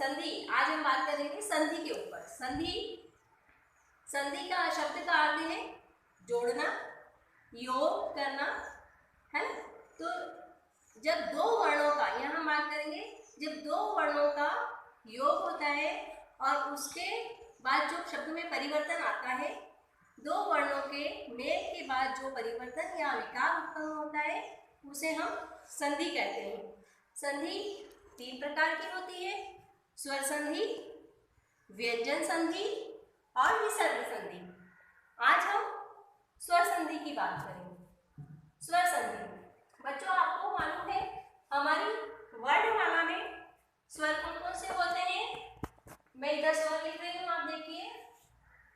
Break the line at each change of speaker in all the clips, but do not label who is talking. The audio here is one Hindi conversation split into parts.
संधि, आज हम बात करेंगे संधि के ऊपर। संधि का शब्द का अर्थ है जोड़ना, योग करना, है ना। तो जब दो वर्णों का, यहाँ हम बात करेंगे जब दो वर्णों का योग होता है और उसके बाद जो शब्द में परिवर्तन आता है, दो वर्णों के मेल के बाद जो परिवर्तन या विकार उत्पन्न होता है उसे हम संधि कहते हैं। संधि तीन प्रकार की होती है, स्वर संधि, व्यंजन संधि और विसर्ग संधि। आज हम स्वर संधि की बात करेंगे। स्वर संधि बच्चों, आपको मालूम है हमारी वर्णमाला में स्वर कौन कौन से होते हैं? मैं इधर स्वर लिख रही हूँ, आप देखिए।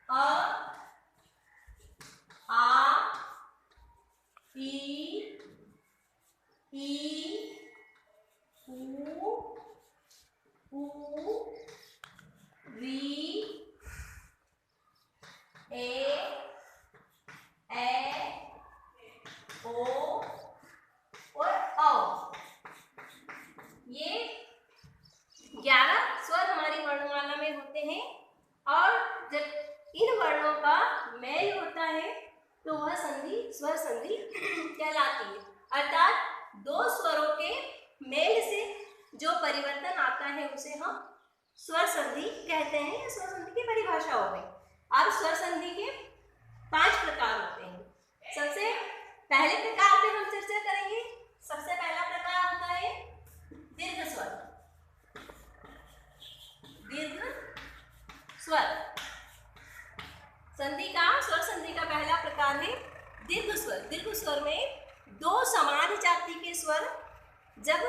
अ, आ, ई, ऊ, री, ए, ओ और औ। ये 11 स्वर हमारी वर्णमाला में होते हैं और जब इन वर्णों का मेल होता है तो वह संधि स्वर संधि कहलाती है। अर्थात दो स्वरों के मेल से जो परिवर्तन आता है उसे हम स्वर संधि कहते हैं। स्वर संधि की परिभाषा हो गई। अब स्वर संधि के 5 प्रकार होते हैं। सबसे पहले प्रकार पे हम चर्चा करेंगे। सबसे पहला प्रकार होता है दीर्घ स्वर। दीर्घ स्वर संधि का, स्वर संधि का पहला प्रकार है दीर्घ स्वर। दीर्घ स्वर में दो समान जाति के स्वर जब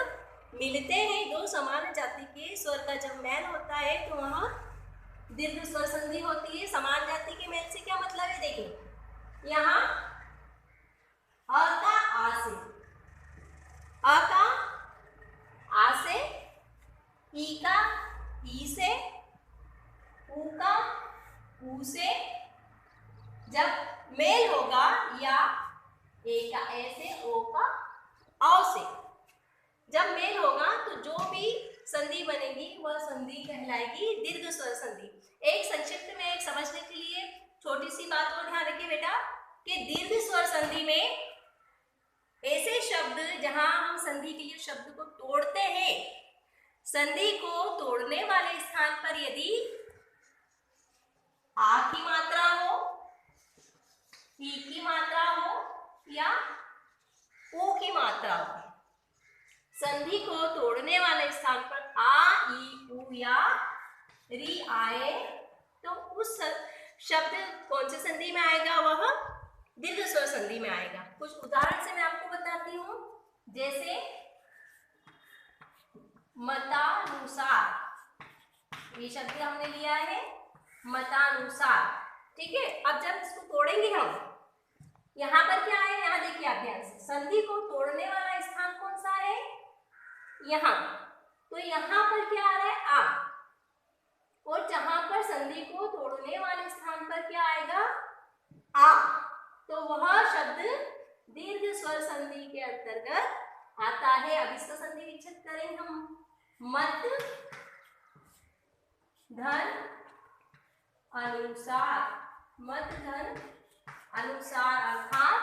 मिलते हैं, दो समान जाति के स्वर का जब मेल होता है तो वहाँ दीर्घ स्वर संधि होती है। समान जाति के मेल से क्या मतलब है? देखिए, यहाँ अ का आ से, अ का आ से, ई का ई से, ऊ का ऊ से जब मेल होगा, या ए का ए से, ओ का औ से जब मेल होगा तो जो भी संधि बनेगी वह संधि कहलाएगी दीर्घ स्वर संधि। एक संक्षिप्त में एक समझने के लिए छोटी सी बात को ध्यान रखिए बेटा कि दीर्घ स्वर संधि में ऐसे शब्द जहां हम संधि के लिए शब्द को तोड़ते हैं, संधि को तोड़ने वाले स्थान पर यदि आ की मात्रा हो, ई की मात्रा हो या ऊ की मात्रा हो, संधि को तोड़ने वाले स्थान पर आ, ई, ऊ या री आए तो उस शब्द कौन से संधि में आएगा? वह दीर्घ स्वर संधि में आएगा। कुछ उदाहरण से मैं आपको बताती हूँ। जैसे मतानुसार, ये शब्द हमने लिया है मतानुसार, ठीक है। अब जब इसको तोड़ेंगे हम, यहाँ पर क्या है? यहाँ देखिए आप ध्यान से, संधि को तोड़ने वाला स्थान कौन सा है? यहाँ। तो यहाँ पर क्या आ रहा है? आ। और जहां पर संधि को तोड़ने वाले स्थान पर क्या आएगा? आ। तो वह शब्द दीर्घ स्वर संधि के अंतर्गत आता है। अब इसका संधि विच्छेद करेंगे हम। मत धन अनुसार, मत धन अनुसार अर्थात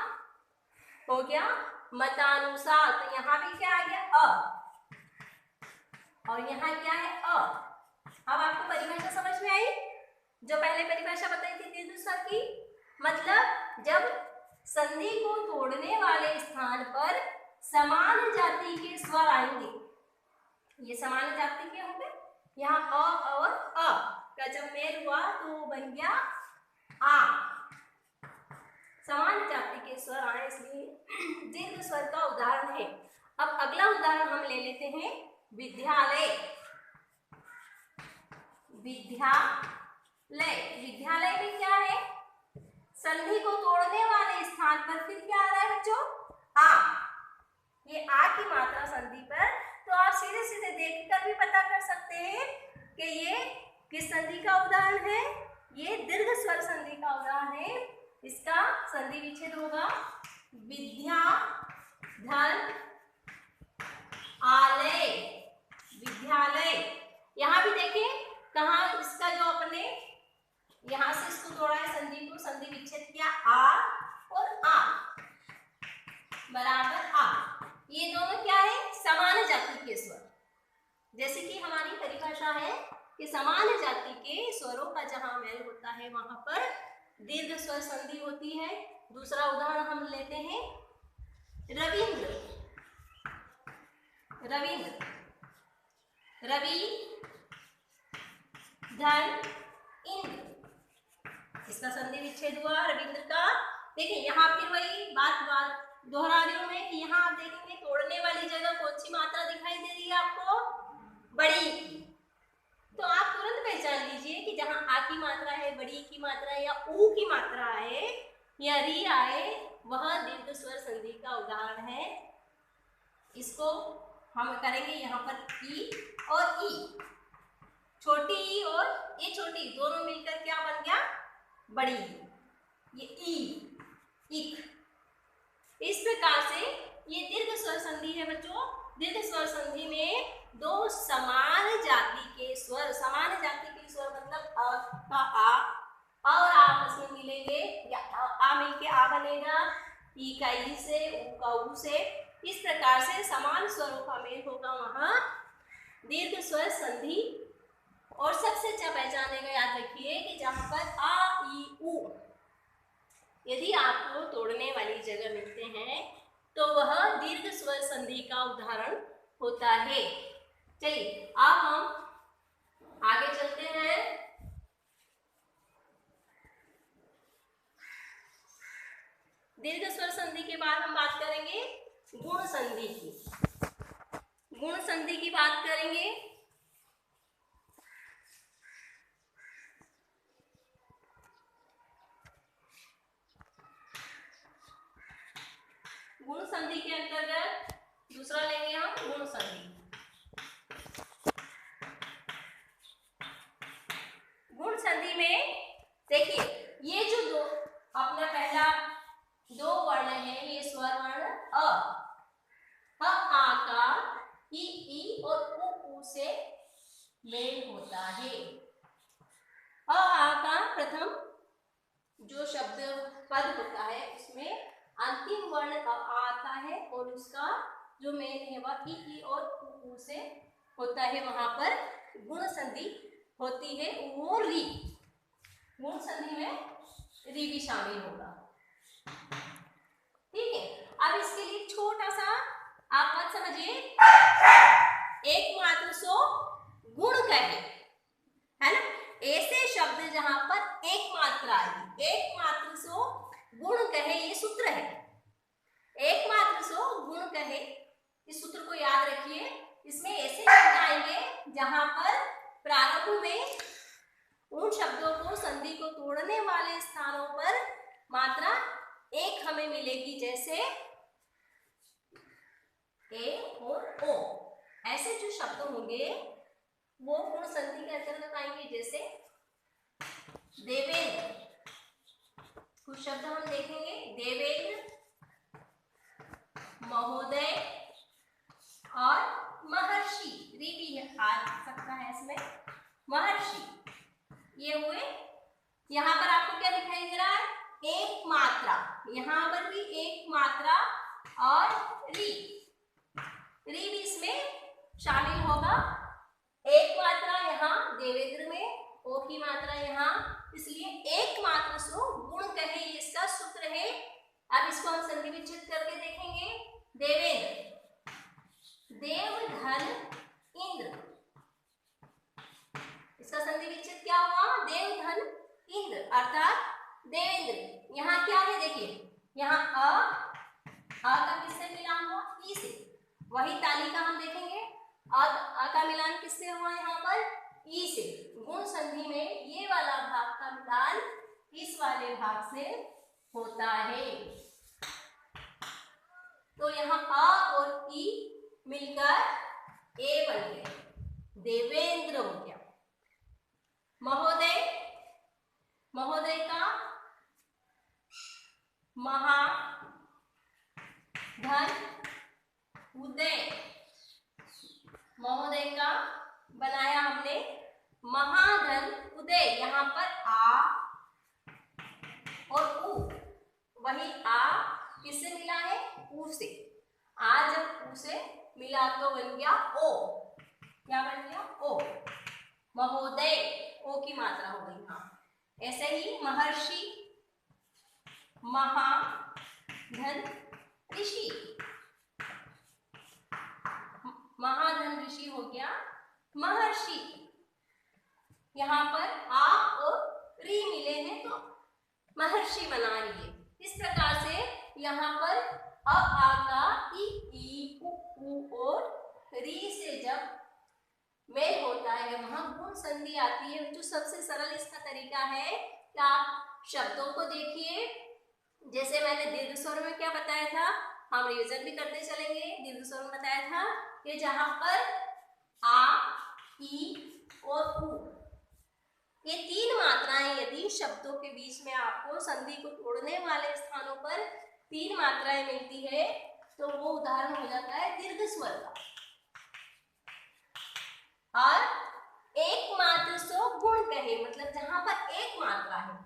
हो गया मतानुसार। तो यहाँ भी क्या आ गया? अ, और यहाँ क्या है? अ। अब आपको परिभाषा समझ में आई? जो पहले परिभाषा बताई थी दीर्घ स्वर की, मतलब जब संधि को तोड़ने वाले स्थान पर समान जाति के स्वर आएंगे, ये समान जाति के होंगे। यहाँ अ और अ का जब मेल हुआ तो वो बन गया आ। समान जाति के स्वर आए, इसलिए दीर्घ स्वर का उदाहरण है। अब अगला उदाहरण हम ले लेते हैं विद्यालय। विद्यालय, विद्यालय में क्या है? संधि को तोड़ने वाले स्थान पर फिर क्या आ रहा है बच्चों? आ। ये आ की मात्रा संधि पर, तो आप सीधे सीधे देखकर भी पता कर सकते हैं कि ये किस संधि का उदाहरण है? ये दीर्घ स्वर संधि का उदाहरण है। इसका संधि विच्छेद होगा विद्या धन आलय, विद्यालय। यहाँ भी देखिए जाति के स्वर, जैसे कि हमारी परिभाषा है कि समान जाति के स्वरों का जहां मेल होता है वहां पर दीर्घ स्वर संधि होती है। दूसरा उदाहरण हम लेते हैं रविंद्र, रविंद्र, रवि, धन, इंद्र, इसका संधि विच्छेद हुआ रविंद्र का। देखिए यहाँ फिर वही बात दोहरा रही हूं मैं कि यहाँ आप देखेंगे तोड़ने वाली जगह कौन सी मात्रा दिखाई दे रही है आपको, बड़ी की। तो आप तुरंत पहचान लीजिए कि जहां आ की मात्रा है, बड़ी की मात्रा है, या ऊ की मात्रा आए या री आए, वह दीर्घ स्वर संधि का उदाहरण है। इसको हम करेंगे यहाँ पर ई और ई, छोटी ई और ये छोटी दोनों मिलकर क्या बन गया, बड़ी, ये ई, इक। इस प्रकार से ये दीर्घ स्वर संधि है बच्चों। दीर्घ स्वर संधि में दो समान जाति के स्वर, समान जाति के स्वर मतलब अ का आ और आ आपस में मिलेंगे, या आ मिलके आ बनेगा, ई का ई से, ऊ का ऊ से। इस प्रकार से समान स्वरों का मेल होगा वहां दीर्घ स्वर संधि। और सबसे अच्छा पहचाने का याद रखिए कि जहां पर आ ई ऊ यदि आपको तोड़ने वाली जगह मिलते हैं तो वह दीर्घ स्वर संधि का उदाहरण होता है। चलिए अब हम आगे चलते हैं। दीर्घ स्वर संधि के बाद हम बात करेंगे गुण संधि की। गुण संधि की बात करेंगे। गुण संधि के अंतर्गत दूसरा लेंगे हम गुण संधि। गुण संधि में देखिए ये जो दो अपना पहला दो वर्ण है, ये स्वर वर्ण अ, आ का ई और उ से मेल होता है। आ का प्रथम जो शब्द पद होता है उसमें अंतिम वर्ण का आ आता है और उसका जो मेल है वह ई और उ से होता है, वहां पर गुण संधि होती है। वो री, गुण संधि में री भी शामिल होगा। ठीक है, अब इसके लिए छोटा सा आप मत समझिए, एक मात्र सो गुण कहे, है ना, ऐसे शब्द जहां पर एक मात्रा आएगी, एक मात्र सो गुण कहे, ये सूत्र है। एक मात्र सो गुण कहे, इस सूत्र को याद रखिए। इसमें ऐसे शब्द आएंगे जहां पर प्रारंभ में उन शब्दों को संधि को तोड़ने वाले स्थानों पर मात्रा एक हमें मिलेगी, जैसे ए और ओ। ऐसे जो शब्द होंगे वो गुण संधि के अंतर्गत आएंगे, जैसे देवेंद्र। कुछ शब्द हम देखेंगे, देवेंद्र, महोदय और महर्षि। री भी आ सकता है इसमें, महर्षि। ये हुए। यहाँ पर आपको क्या दिखाई दे रहा है, एक मात्रा, यहाँ पर भी एक मात्रा और री, री भी इसमें शामिल होगा। एक मात्रा यहाँ देवेंद्र में, ओ की मात्रा यहाँ, इसलिए एक मात्र सो गुण कहे, इसका सूत्र है। अब इसको हम संधि विच्छेद करके देखेंगे। देवेंद्र, देव, धन, इंद्र, इसका संधि विच्छेद क्या हुआ, देव, धन, इंद्र, अर्थात देवेंद्र। यहाँ क्या है देखिए, यहाँ अ का किससे मिलान हुआ, ई से। वही तालिका हम देखेंगे, अ का मिलान किससे हुआ, यहाँ पर ई से। गुण संधि में ये वाला भाग का मिलान इस वाले भाग से होता है। तो यहाँ अ और ई मिलकर ए बन गए, देवेंद्र हो गया। महोदय, महोदय का महा, धन, उदय, महोदय का बनाया हमने महाधन उदय। यहाँ पर आ और उ, वही आ किससे मिला है, उ से। आ जब उ से मिला तो बन गया ओ। क्या बन गया? ओ। महोदय, ओ की मात्रा हो गई। हाँ, ऐसे ही महर्षि, महाधन ऋषि, महाधन ऋषि हो गया महर्षि। यहाँ पर आ और री मिले हैं तो महर्षि बना लिए। इस प्रकार से यहाँ पर अ आ का ई उ और री से जब मेल होता है वहां गुण संधि आती है। जो सबसे सरल इसका तरीका है कि आप शब्दों को देखिए। जैसे मैंने दीर्घ स्वर में क्या बताया था, हम रिवीजन भी करते चलेंगे। दीर्घ स्वर में बताया था कि जहां पर आ, ई और उ ये तीन मात्राएं यदि शब्दों के बीच में आपको संधि को तोड़ने वाले स्थानों पर तीन मात्राएं मिलती है तो वो उदाहरण हो जाता है दीर्घ स्वर का। और एक मात्र सो गुण कहे, मतलब जहां पर एक मात्रा है,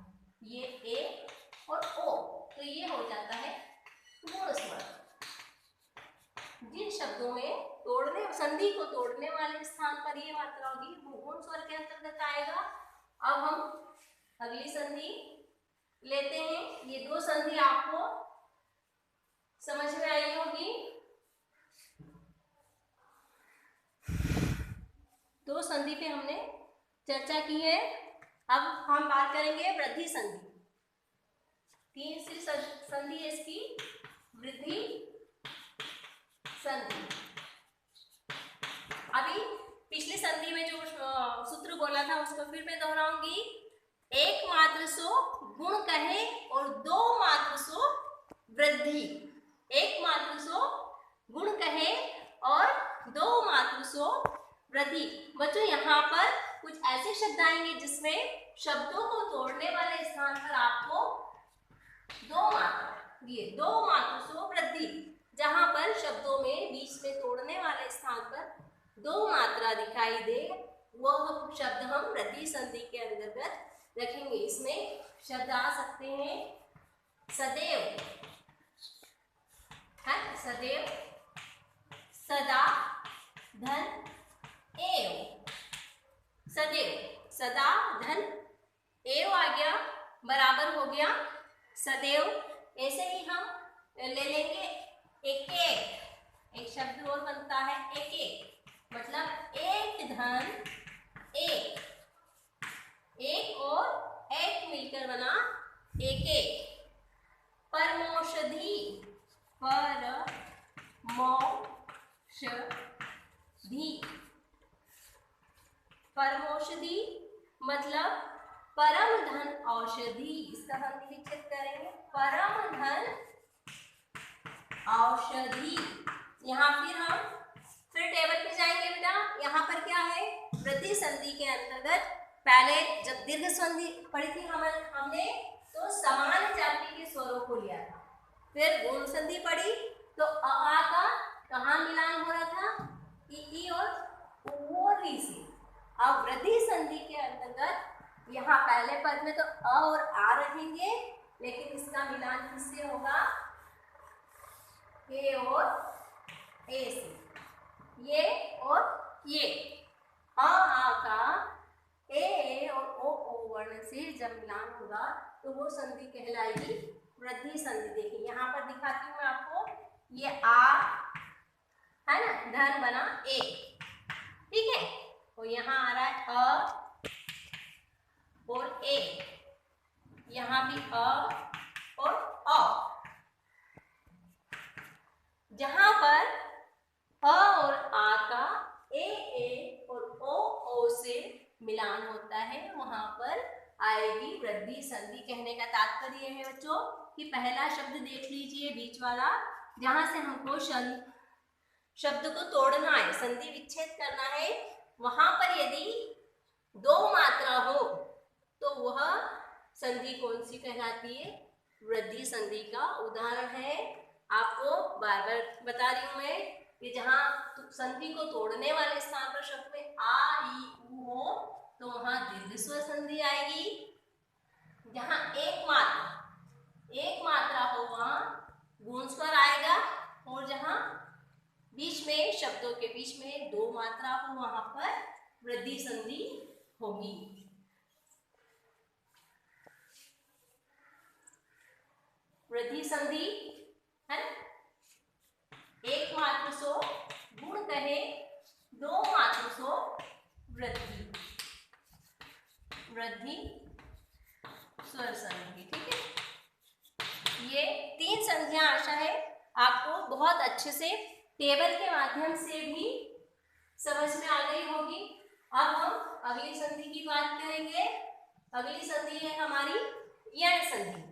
ये ए और ओ, तो ये हो जाता है गुण स्वर। जिन शब्दों में तोड़ने संधि को तोड़ने वाले स्थान पर ये मात्रा होगी वो गुण स्वर के अंतर्गत आएगा। अब हम अगली संधि लेते हैं। ये दो संधि आपको समझ में आई होगी। दो संधि पे हमने चर्चा की है। अब हम बात करेंगे वृद्धि संधि। तीसरी संधि है इसकी वृद्धि संधि। अभी पिछली संधि में जो सूत्र बोला था उसको फिर मैं दोहराऊंगी। एक मात्र सो गुण कहे और दो मात्र सो वृद्धि। एक मात्र सो गुण कहे और दो मात्र सो वृद्धि। बच्चों यहाँ पर कुछ ऐसे शब्द आएंगे जिसमें शब्दों को तोड़ने वाले स्थान पर आपको दो मात्रा, ये दो मात्र सो वृद्धि, जहां पर शब्दों में बीच में तोड़ने वाले स्थान पर दो मात्रा दिखाई दे वह शब्द हम वृद्धि संधि के अंतर्गत रखेंगे। इसमें शब्द आ सकते हैं सदैव, है सदैव, सदा, धन, एव। सदैव, सदा, धन, एव आ गया, बराबर हो गया सदैव। ऐसे ही हम ले लेंगे एक शब्द और बनता है एक, मतलब एक धन एक, एक और एक मिलकर बना एक। परमौषधि, परमौषधि मतलब परम धन औषधि। इसका हम निरीक्षित करेंगे परम धन औषधि। यहाँ फिर टेबल पे जाएंगे बेटा। यहाँ पर क्या है, वृद्धि संधि के अंतर्गत पहले जब दीर्घ संधि पढ़ी थी हमने तो समान जाति के स्वरों को लिया था। फिर गुण संधि पढ़ी तो आ का कहाँ मिलान हो रहा था, ई और री से। अब वृद्धि संधि के अंतर्गत यहाँ पहले पद में तो अ और आ रहेंगे, लेकिन इसका मिलान किससे होगा, ए और ए से। ये और ये आ का ए और ओ वर्ण से जब मिलान होगा तो वो संधि कहलाएगी वृद्धि संधि। देखिए यहाँ पर दिखाती हूँ मैं आपको, ये आ है ना, धन बना ए, ठीक है। और यहाँ आ रहा है अ और ए, यहाँ भी अ और अ। जहां पर अ और आ का ए और ओ से मिलान होता है वहां पर आएगी वृद्धि संधि। कहने का तात्पर्य है बच्चों कि पहला शब्द देख लीजिए बीच वाला, जहां से हमको शब्द को तोड़ना है, संधि विच्छेद करना है, वहां पर यदि दो मात्रा हो तो वह संधि कौन सी कहलाती है, वृद्धि संधि का उदाहरण है। आपको बार बार बता रही हूं मैं कि जहां संधि को तोड़ने वाले स्थान पर शब्द में आ ई उ हो तो वहां दीर्घ स्वर संधि आएगी। जहां एक मात्रा हो वहां गुण स्वर आएगा, और जहां बीच में, शब्दों के बीच में दो मात्रा हो, वहां पर वृद्धि संधि होगी। वृद्धि संधि है ना, एक मात्र सो गुण कहे, दो मात्र सो वृद्धि, वृद्धि स्वर संधि। ठीक है, ये 3 संधियां आशा है आपको बहुत अच्छे से टेबल के माध्यम से भी समझ में आ गई होगी। अब हम अगली संधि की बात करेंगे। अगली संधि है हमारी यण संधि।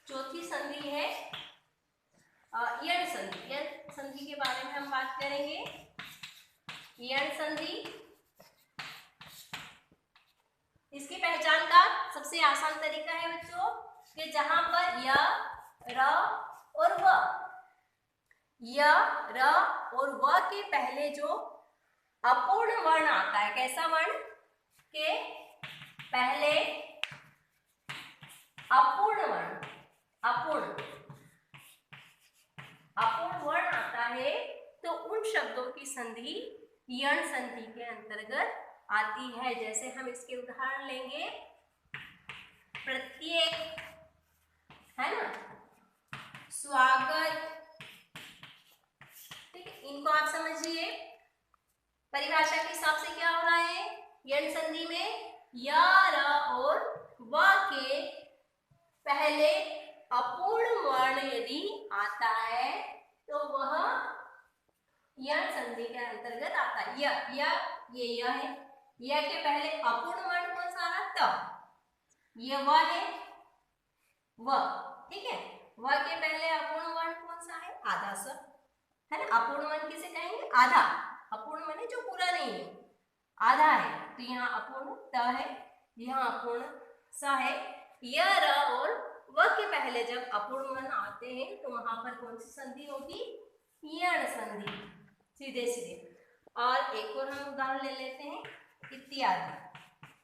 चौथी संधि है यण संधि। यण संधि के बारे में हम बात करेंगे। यण संधि, इसकी पहचान का सबसे आसान तरीका है बच्चों कि जहां पर य, र और व, य, र और व के पहले जो अपूर्ण वर्ण आता है, कैसा वर्ण के पहले अपूर्ण वर्ण, अपूर्ण वर्ण आता है, तो उन शब्दों की संधि यण संधि के अंतर्गत आती है। जैसे हम इसके उदाहरण लेंगे, प्रत्येक है ना, स्वागत। ठीक है, इनको आप समझिए। परिभाषा के हिसाब से क्या हो रहा है, यण संधि में य, र और व के पहले अपूर्ण वर्ण यदि आता है तो वह यण संधि के अंतर्गत आता है। य ये य है, य के पहले अपूर्ण वर्ण कौन सा आ रहा, त। ये व है, व। ठीक है, व के पहले अपूर्ण वर्ण कौन सा है, आधा स, है ना। अपूर्ण वर्ण किसे कहेंगे, आधा। अपूर्ण वर्ण जो पूरा नहीं है, आधा है, तो यहाँ अपूर्ण त है, यहाँ अपूर्ण स है। य, र और व के पहले जब अपूर्ण वर्ण आते हैं तो वहां पर कौन सी संधि होगी, यण संधि, सीधे सीधे। और एक और हम उदाहरण ले लेते हैं, इत्यादि।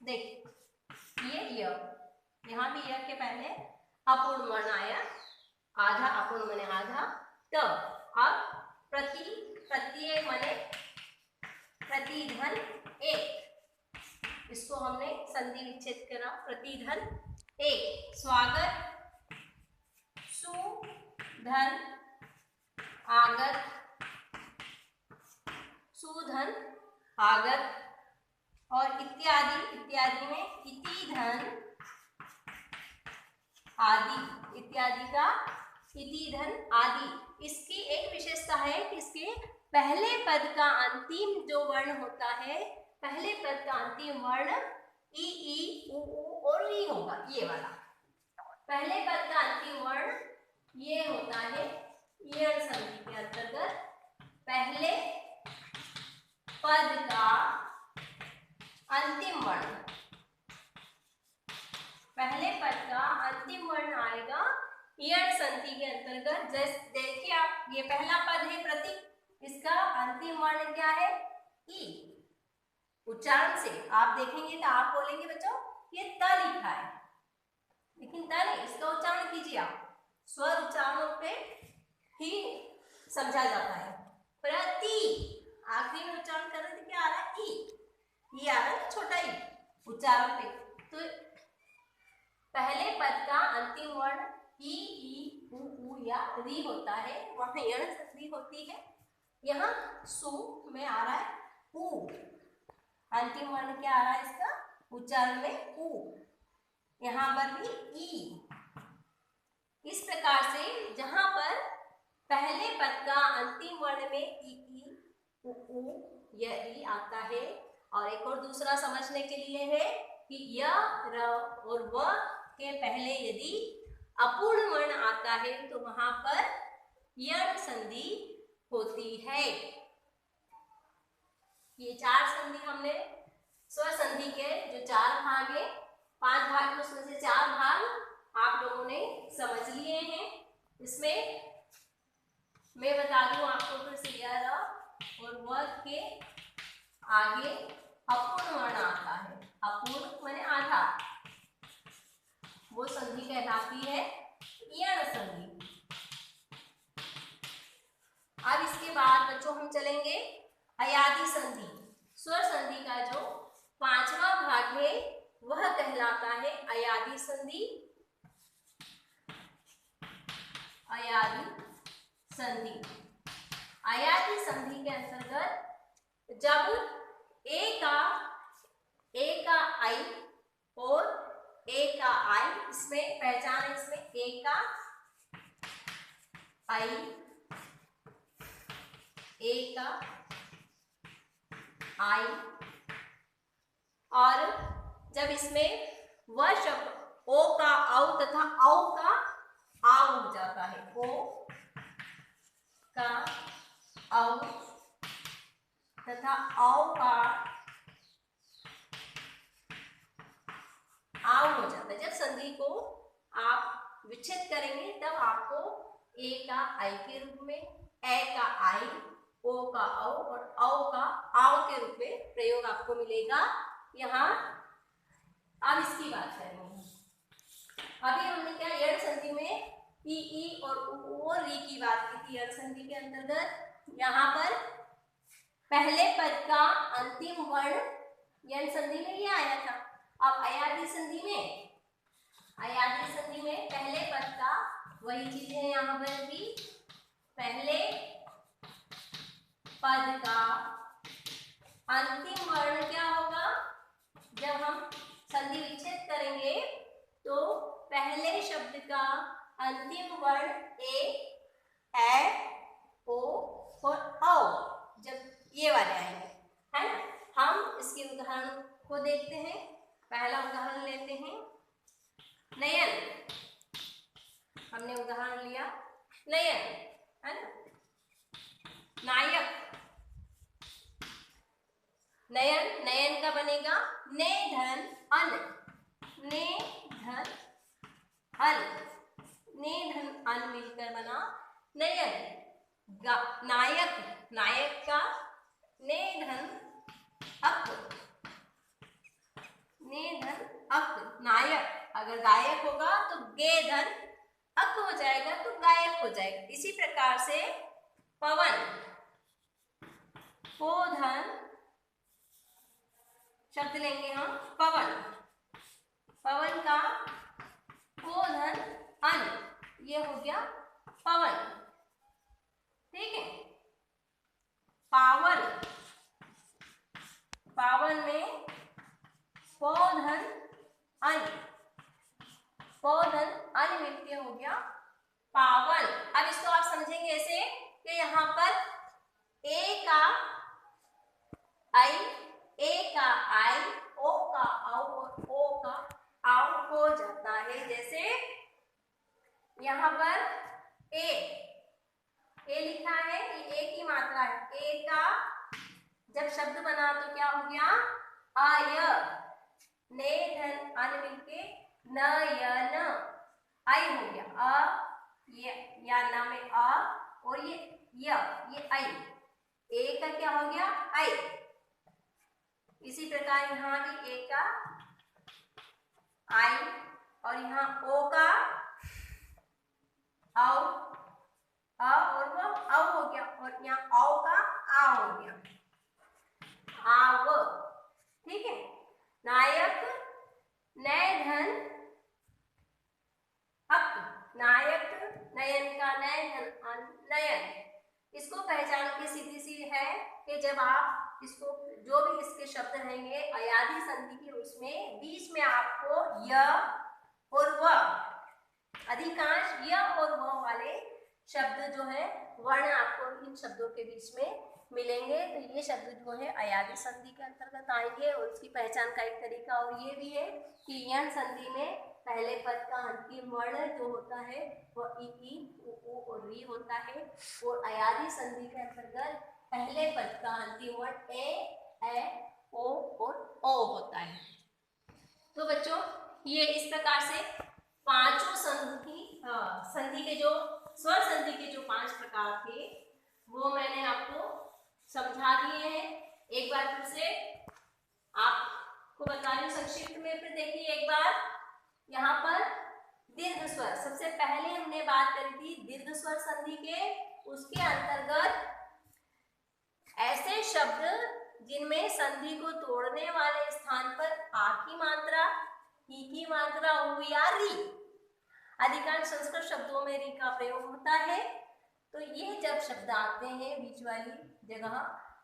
देख, ये य, यहाँ भी य के पहले अपूर्ण वर्ण आया, आधा अपूर्ण माने आधा, त। अब प्रत्येक माने प्रतिधन एक, इसको हमने संधि विच्छेद करा, प्रतिधन एक। स्वागत, सुधन, आगत, सुधन, आगत। और इत्यादि, इत्यादि में इति धन आदि, इत्यादि का इति धन आदि। इसकी एक विशेषता है कि इसके पहले पद का अंतिम जो वर्ण होता है, पहले पद का अंतिम वर्ण ई, उ और ई होगा, ये वाला पहले पद का अंतिम वर्ण ये होता है यण संधि के अंतर्गत। पहले पद का अंतिम वर्ण, पहले पद का अंतिम वर्ण आएगा यण संधि के अंतर्गत। जैसे देखिए आप, ये पहला पद है प्रतीक, इसका अंतिम वर्ण क्या है, ई। उच्चारण से आप देखेंगे तो आप बोलेंगे बच्चों ये त लिखा है, लेकिन त नहीं, इसका उच्चारण कीजिए आप। स्वर उच्चारणों पे ही समझा जाता है। प्रति, आखिरी में उच्चारण कर रहे थे, क्या आ रहा है, ई। ये आ रहा है छोटा ई उच्चारण पे। तो पहले पद का अंतिम वर्ण ई, उ या री होता है, वहां यण संधि होती है। यहाँ सु में आ रहा है उ, अंतिम वर्ण क्या आ रहा है इसका उच्चारण में, उ। यहाँ पर भी ई। इस प्रकार से जहां पर पहले पद का अंतिम वर्ण में ई, उ या ई आता है। और एक और दूसरा समझने के लिए है कि य, र और व के पहले यदि अपूर्ण वर्ण आता है तो वहां पर यण संधि होती है। ये 4 संधि हमने स्वर संधि के जो 4 भाग है, 5 भाग में उसमें से 4 भाग आप लोगों ने समझ लिए हैं। इसमें मैं बता दूं आपको फिर से, य, र और व के आगे अपूर्ण वर्ण आता है। अपूर्ण माने आधा, वो संधि कहलाती है यण संधि। अब इसके बाद बच्चों हम चलेंगे अयादी संधि। स्वर संधि का जो पांचवा भाग है वह कहलाता है अयादी संधि। अयादी संधि, अयादी संधि के अंतर्गत जब ए का आई और ए का आई, इसमें पहचान है, इसमें ए का आई, ए का आई, और जब इसमें वह शब्द ओ का औ तथा औ का आव हो जाता है, ओ का औ तथा औ का आव हो जाता है। जब संधि को आप विच्छेद करेंगे तब आपको ए का आई के रूप में, ए का आई, ओ का औ और औ का आव के रूप में प्रयोग आपको मिलेगा यहाँ। अब इसकी बात करेंगे। अभी हमने क्या यड़ संधि में ई और उ और री की बात की थी। यड़ संधि के अंतर्गत यहाँ पर पहले पद का अंतिम वर्ण यड़ संधि में ये आया था। अब अयादी संधि में पहले पद का वही चीज है यहाँ पर भी, पहले पद का अंतिम वर्ण क्या होगा? जब हम संधि विच्छेद करेंगे तो पहले शब्द का अंतिम वर्ण ए, ओ और औ, जब ये वाले आएंगे, है ना। हम इसके उदाहरण को देखते हैं। पहला उदाहरण लेते हैं, नयन। हमने उदाहरण लिया नयन, है ना। नायक, नयन, नयन का बनेगा ने धन अन, ने धन अन, ने धन अन मिलकर बना नयन। नायक, नायक का ने धन अक, ने धन अक, नायक। अगर गायक होगा तो गे धन अक हो जाएगा तो गायक हो जाएगा। इसी प्रकार से पवन, पो धन शब्द लेंगे हम पवन, पवन का पो धन अन, ये हो गया पवन, ठीक है। पावन, पावन में पो धन अन, पो धन अन मिलके हो गया पावन। अब इसको आप समझेंगे ऐसे कि यहाँ पर ए का आई, ए का आई, ओ का औ और ओ का आव हो जाता है। जैसे यहाँ पर ए लिखा है, ये ए की मात्रा है। ए का जब शब्द बना तो क्या हो गया? आय, ने धन अन मिलके न य न, आई हो गया। ये या ना में अ और ये आई, ए का क्या हो गया? आई। इसी प्रकार यहाँ भी ए का आई और यहाँ ओ का औ, अ और वो औ हो गया, और यहाँ औ का आ हो गया, आव, ठीक है। नायक, नय धन अक, नायक, नयन का नय धन अन, नयन। इसको पहचान की सीधी सी है कि जब आप इसको जो भी इसके शब्द रहेंगे अयादी संधि के, उसमें बीच में आपको य और व, अधिकांश य और व वाले शब्द जो है वर्ण आपको इन शब्दों के बीच में मिलेंगे। तो ये शब्द जो है अयादी संधि के अंतर्गत आएंगे। और उसकी पहचान का एक तरीका और ये भी है कि यण संधि में पहले पद का अंतिम वर्ण जो होता है वह ई, उ और री होता है, और अयादी संधि के अंतर्गत पहले पद का अंतिम वर्ण ए, ओ और ओ होता है। तो बच्चों ये इस प्रकार से पांचों संधि के जो स्वर संधि के जो 5 प्रकार थे वो मैंने आपको समझा दिए हैं। एक बार फिर से आपको बता रही हूँ संक्षिप्त में, फिर देखिए एक बार। यहाँ पर दीर्घ स्वर, सबसे पहले हमने बात करी थी दीर्घ स्वर संधि के उसके अंतर्गत ऐसे शब्द जिनमें संधि को तोड़ने वाले स्थान पर आ की मात्रा, ही की मात्रा, उ या री, अधिकांश संस्कृत शब्दों में री का प्रयोग होता है। तो ये जब शब्द आते हैं बीच वाली जगह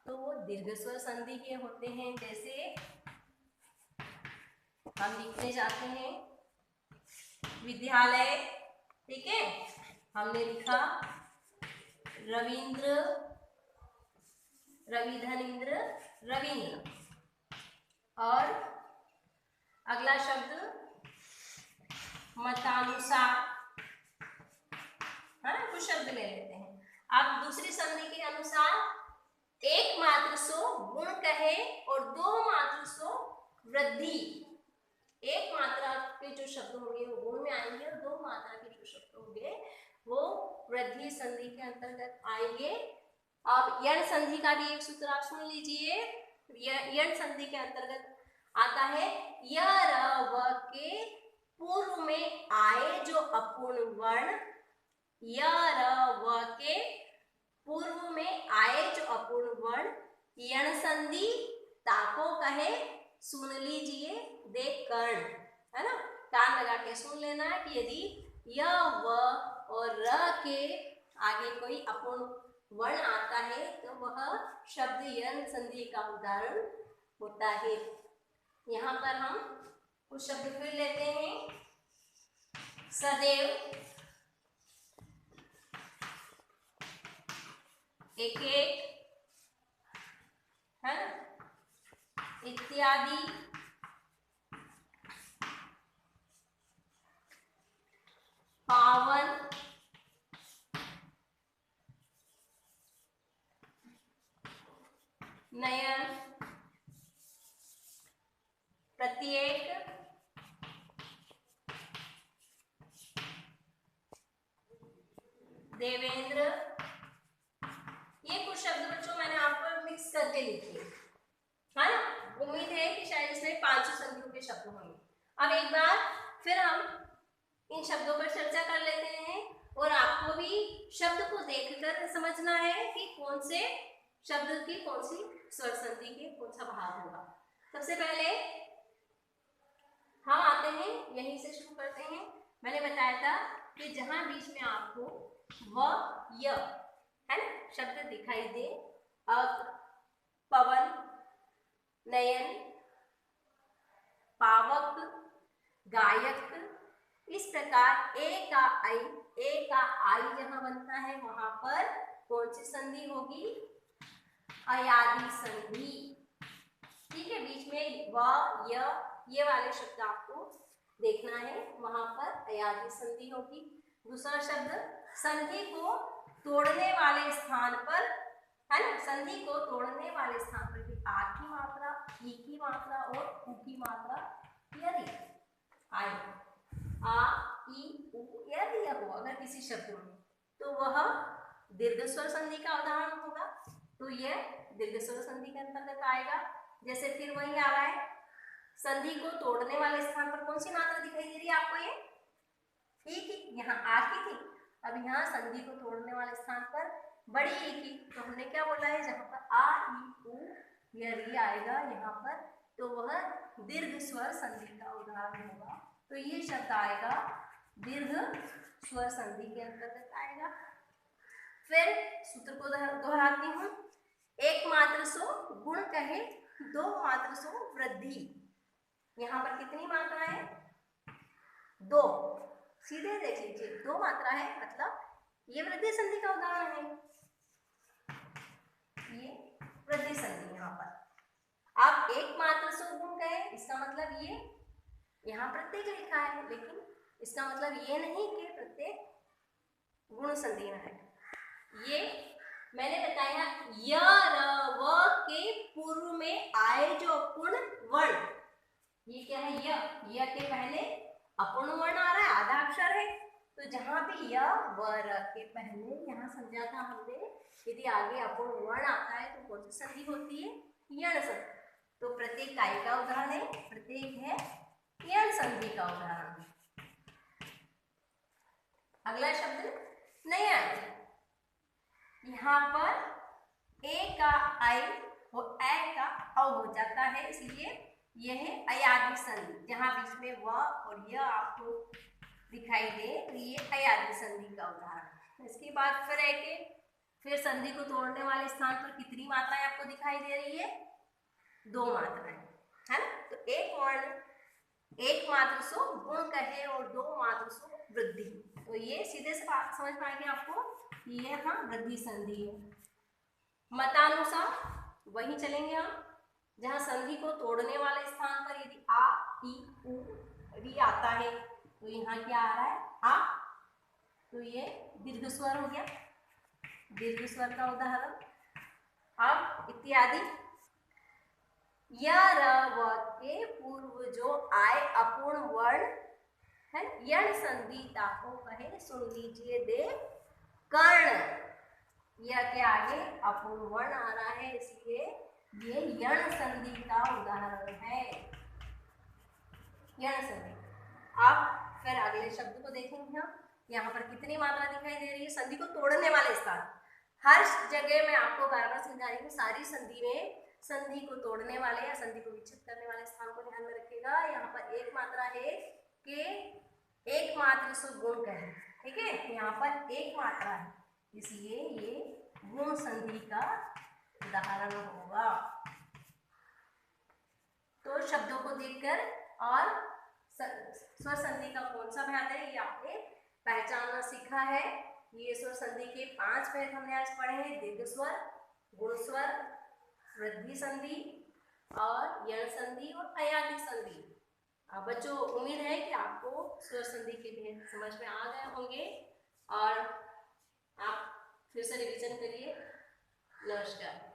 तो वो दीर्घ स्वर संधि के होते हैं। जैसे हम लिखने जाते हैं विद्यालय, ठीक है, हमने लिखा रविंद्र, रविधनिंद्र, रविंद्र। और अगला शब्द मतानुसार, है ना, कुछ शब्द ले लेते हैं। अब दूसरी संधि के अनुसार एक मात्र सो गुण कहे और दो मात्र सो वृद्धि। एक मात्रा के जो शब्द होंगे वो गुण में आएंगे और दो मात्रा के जो शब्द होंगे वो वृद्धि संधि के अंतर्गत आएंगे। अब यण संधि का भी एक सूत्र आप सुन लीजिए। यण संधि के अंतर्गत आता है य र व के पूर्व में आए जो अपूर्ण वर्ण, य र व के पूर्व में आए जो अपूर्ण वर्ण यण संधि ताको कहे। सुन लीजिए, देख कर्ण, है ना, कान लगा के सुन लेना है कि यदि य व और र के आगे कोई अपूर्ण वर्ण आता है तो वह शब्द यण संधि का उदाहरण होता है। यहाँ पर हम कुछ शब्द फिर लेते हैं। सदैव, एक एक, है ना, इत्यादि, पावन, नयन, प्रत्येक, देवेंद्र। ये कुछ शब्द बच्चों मैंने आपको मिक्स करके लिखे, है ना। उम्मीद है कि शायद इसमें 5 संधियों के शब्द होंगे। अब एक बार फिर हम इन शब्दों पर चर्चा कर लेते हैं और आपको भी शब्द को देखकर समझना है कि कौन से शब्द की कौन सी स्वर संधि के कौन सा भाग होगा। सबसे पहले हम आते हैं, यहीं से शुरू करते हैं। मैंने बताया था कि जहां बीच में आपको व य, है ना, शब्द दिखाई दे, अग, पवन, नयन, पावक, गायक, इस प्रकार ए का आई जहां बनता है वहां पर कौन सी संधि होगी? अयादि संधि। ठीक है, बीच में व य ये वाले शब्द आपको देखना है, वहां पर अयादि संधि होगी। दूसरा शब्द संधि को तोड़ने वाले स्थान पर, है ना, संधि को तोड़ने वाले स्थान पर भी आ की मात्रा, ई की मात्रा और उ की मात्रा यदि आए, आ ई उ यदि हो अगर किसी शब्द में, तो वह दीर्घ स्वर संधि का उदाहरण होगा। तो यह दीर्घ स्वर संधि के अंतर्गत आएगा। जैसे फिर वही आ रहा है, संधि को तोड़ने वाले स्थान पर कौन सी मात्रा दिखाई दे रही है आपको? ये ई की, यहाँ आ की थी, अब यहाँ संधि को तोड़ने वाले स्थान पर बड़ी ई की, तो हमने क्या बोला है, जहाँ पर आ ई उ या री आएगा यहाँ पर, तो वह दीर्घ स्वर संधि का उदाहरण होगा। तो ये शब्द आएगा दीर्घ स्वर संधि के अंतर्गत आएगा। फिर सूत्र को दोहराती हूँ। एक मात्र सो गुण कहे, दो मात्र सो वृद्धि। यहाँ पर कितनी मात्रा है? 2। सीधे देख लीजिए, 2 मात्रा है, मतलब ये वृद्धि संधि का उदाहरण है, ये वृद्धि संधि। यहाँ पर आप एक मात्र सो गुण कहे, इसका मतलब ये यहाँ प्रत्येक लिखा है, लेकिन इसका मतलब ये नहीं कि प्रत्येक गुण संधि में है। ये मैंने बताया य र व के पूर्व में आए जो अपूर्ण वर्ण, ये क्या है? य के पहले अपूर्ण वर्ण आ रहा है, आधा अक्षर है, तो जहां भी य व र के पहले, यहाँ समझा था हमने, यदि आगे अपूर्ण वर्ण आता है तो कौन सी संधि होती है? यण संधि। तो प्रत्येक काय का उदाहरण है, प्रत्येक है यण संधि का उदाहरण। अगला शब्द नयन। यहाँ पर ए का आई और ए का औ हो जाता है, इसलिए यह है अयादी संधि। जहाँ बीच में व और य आपको दिखाई दे तो ये अयादी संधि का उदाहरण। इसके बाद फिर संधि को तोड़ने वाले स्थान पर कितनी मात्राएं आपको दिखाई दे रही है? 2 मात्राएं, है ना। तो एक वर्ण एक मात्र सो गुण कहे और 2 मात्र सो वृद्धि। तो ये सीधे से बात समझ पाएंगे आपको, ये यहाँ वृद्धि संधि है। मतानुसार वही चलेंगे हम, जहाँ संधि को तोड़ने वाले स्थान पर यदि आ ई उ भी आता है तो यहाँ क्या आ रहा है? आ। तो ये दीर्घ स्वर हो गया, दीर्घ स्वर का उदाहरण। अब इत्यादि य र व के पूर्व जो आए अपूर्ण वर्ण है, यण संधि ताको कहे सुन लीजिए दे कर्ण। य के आगे अपूर्ण वर्ण आ रहा है, इसलिए ये यण संधि का उदाहरण है, यण संधि। अब फिर अगले शब्द को देखेंगे हम। यहाँ पर कितनी मात्रा दिखाई दे रही है? संधि को तोड़ने वाले स्थान। हर जगह मैं आपको बार-बार समझा रही हूँ, सारी संधि में संधि को तोड़ने वाले या संधि को विच्छेद करने वाले स्थान को ध्यान में रखिएगा। यहाँ पर एक मात्रा है कि एक मात्र सो गुण कहे, ठीक है। यहाँ पर एक मात्रा है, इसलिए ये गुण संधि का उदाहरण होगा। तो शब्दों को देखकर और स्वर संधि का कौन सा भेद है ये आपने पहचानना सीखा है। ये स्वर संधि के 5 भेद हमने आज पढ़े हैं: दीर्घ स्वर, गुण स्वर, वृद्धि संधि और यण संधि और अयादी संधि। बच्चों, उम्मीद है कि आपको स्वर संधि के भेद समझ में आ गए होंगे और आप फिर से रिवीजन करिए। नमस्कार।